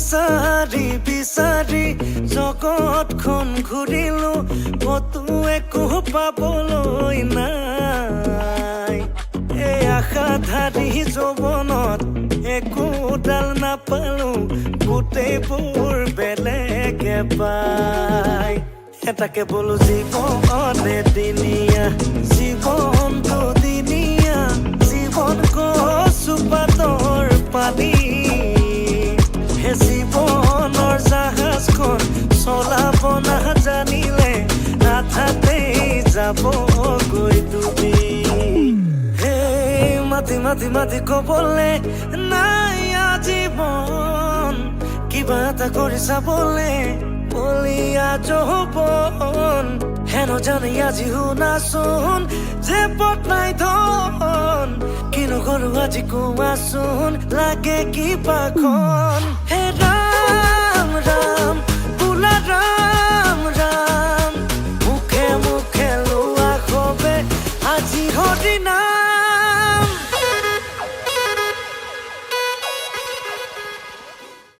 বিচাৰি বিচাৰি জগতখন ঘূৰিলো কতো একো পাবলৈ নাই এই আশাধাৰী যৌৱনত একোডাল নাপালো গোটেইবোৰ বেলেগে পায় এটাকে বোলো জীৱন এদিনীয়া জীৱনটো দিনীয়া জীৱন কচুপাতৰ পানী জীৱনৰ জাহাজখন চলাব নাজানিলে আধাতেই যাবগৈ ডুবি মাতি মাতি মাতি কবলে নাই আজীৱন কিবা এটা কৰি চাবলে বলিয়া যৌৱন হেন জানি আজি শুনাচোন যে পথ নাই ধন কিনো কৰো আজি কোৱাচোন লাগে কিবাখন